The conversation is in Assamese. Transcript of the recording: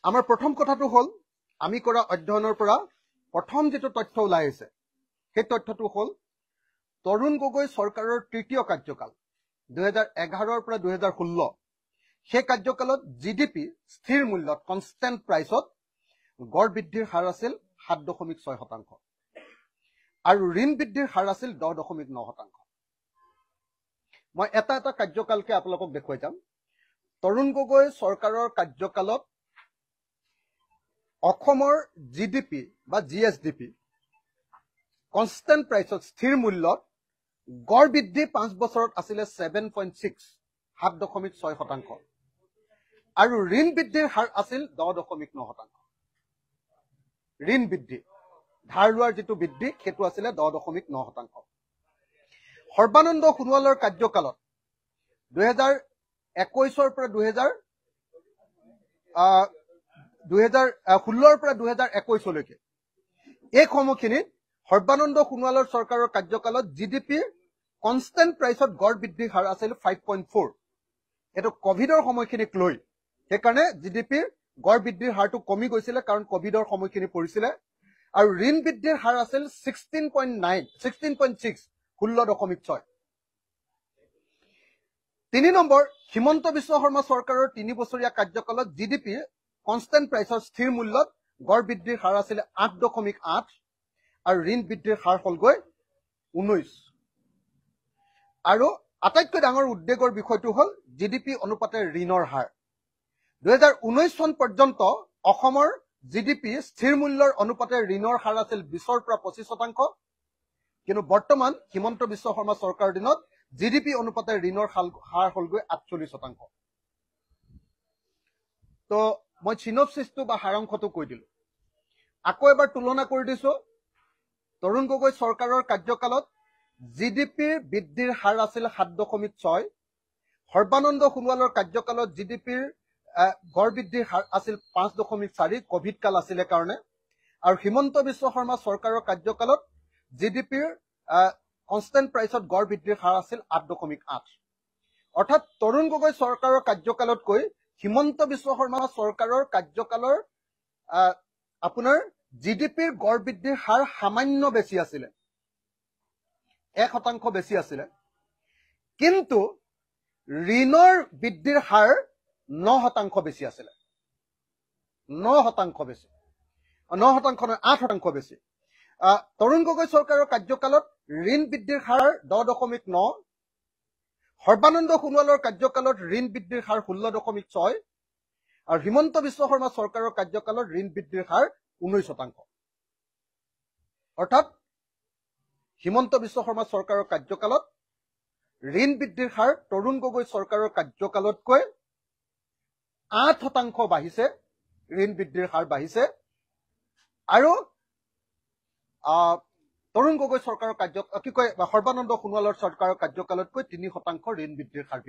আমাৰ প্ৰথম কথাটো হ'ল আমি কৰা অধ্যয়নৰ পৰা প্ৰথম যেটো তথ্য ওলাই আছে সেই তথ্যটো হ'ল তৰুণ গগৈ চৰকাৰৰ তৃতীয় কাৰ্যকাল 2011 পৰা 2016 সেই কাৰ্যকালত জিডিপি স্থিৰ মূল্যত কনষ্টেন্ট প্ৰাইচত গড় বৃদ্ধিৰ হাৰ আছিল 7.6% আৰু ঋণ বৃদ্ধিৰ হাৰ আছিল 10.9%। মই এটা কাৰ্যকালকে আপোনালোকক দেখুৱাই যাম। তৰুণ গগৈ চৰকাৰৰ কাৰ্যকালত অসমৰ জিডিপি বা জিএছডিপি কনষ্টেন্ট প্ৰাইচত স্থিৰ মূল্যত গড় বৃদ্ধি 5 বছৰত আছিলে 7.6% আৰু ঋণ বৃদ্ধিৰ হাৰ আছিল 10.9%। ঋণ বৃদ্ধি ধাৰ লোৱাৰ যেটো বৃদ্ধি সেইটো আছিলে 10.9%। সৰ্বানন্দ সোণোৱালৰ কাৰ্যকালত 2021 পৰা 2016 পৰা 2021 লৈকে এই সময়খিনিত সৰ্বানন্দ সোণোৱালৰ চৰকাৰৰ কাৰ্যকালত জিডিপি কনষ্টেন্ট প্ৰাইচত গড় বৃদ্ধিৰ হাৰ আছিল 5.4। এটো কোভিডৰ সময়খিনিক লৈ সেইকাৰণে জিডিপিৰ গড় বৃদ্ধিৰ হাৰটো কমি গৈছিলে কাৰণ কোভিডৰ সময়খিনি পৰিছিলে আৰু ঋণ বৃদ্ধিৰ হাৰ আছিল 16.6 16.6। 3 নম্বৰ হিমন্ত বিশ্ব শৰ্মা চৰকাৰৰ 3 বছৰীয়া কাৰ্যকালত জিডিপি কনষ্টেন্ট প্ৰাইচৰ স্থিৰ মূল্যত গড় বৃদ্ধিৰ হাৰ আছিল 8.8 আৰু ঋণ বৃদ্ধিৰ হাৰ হলগৈ 19। আৰু আটাইতকৈ ডাঙৰ উদ্বেগৰ বিষয়টো হ'ল জিডিপি অনুপাতে ঋণৰ হাৰ। 2019 চন পৰ্যন্ত অসমৰ জিডিপি স্থিৰ মূল্যৰ অনুপাতে ঋণৰ হাৰ আছিল 20 পৰা 25%, কিন্তু বৰ্তমান হিমন্ত বিশ্ব শৰ্মা চৰকাৰৰ দিনত জিডিপি অনুপাতে ঋণৰ হাৰ হলগৈ 48%। তো মই সিনপসিসটো বা সাৰাংশটো কৈ দিলো। আকৌ এবাৰ তুলনা কৰি দিছো। তৰুণ গগৈ চৰকাৰৰ কাৰ্যকালত জিডিপিৰ বৃদ্ধিৰ হাৰ আছিল 7.6, সৰ্বানন্দ সোণোৱালৰ কাৰ্যকালত জিডিপিৰ গড় বৃদ্ধিৰ হাৰ আছিল 5.4, কোভিড কাল আছিলে কাৰণে, আৰু হিমন্ত বিশ্ব শৰ্মা চৰকাৰৰ কাৰ্যকালত জিডিপিৰ কনষ্টেন্ট প্ৰাইচত গড় বৃদ্ধিৰ হাৰ আছিল 8.8। অৰ্থাৎ তৰুণ গগৈ চৰকাৰৰ কাৰ্যকালতকৈ হিমন্ত বিশ্ব শৰ্মা চৰকাৰৰ কাৰ্যকালৰ আপোনাৰ জিডিপিৰ গড় বৃদ্ধিৰ হাৰ সামান্য বেছি আছিলে, 1% বেছি আছিলে, কিন্তু ঋণৰ বৃদ্ধিৰ হাৰ 9% বেছি আছিলে। 9% বেছি, 9% নহয় 8% বেছি। তৰুণ গগৈ চৰকাৰৰ কাৰ্যকালত ঋণ বৃদ্ধিৰ হাৰ 10.9, সৰ্বানন্দ সোণোৱালৰ কাৰ্যকালত ঋণ বৃদ্ধিৰ হাৰ 16.6 আৰু হিমন্ত বিশ্ব শৰ্মা চৰকাৰৰ কাৰ্যকালত ঋণ বৃদ্ধিৰ হাৰ 19%। অৰ্থাৎ হিমন্ত বিশ্ব শৰ্মা চৰকাৰৰ কাৰ্যকালত ঋণ বৃদ্ধিৰ হাৰ তৰুণ গগৈ চৰকাৰৰ কাৰ্যকালতকৈ 8% বাঢ়িছে, ঋণ বৃদ্ধিৰ হাৰ বাঢ়িছে, আৰু তৰুণ গগৈ চৰকাৰৰ সৰ্বানন্দ সোণোৱালৰ চৰকাৰৰ কাৰ্যকালতকৈ 3% ঋণ বৃদ্ধিৰ হাৰ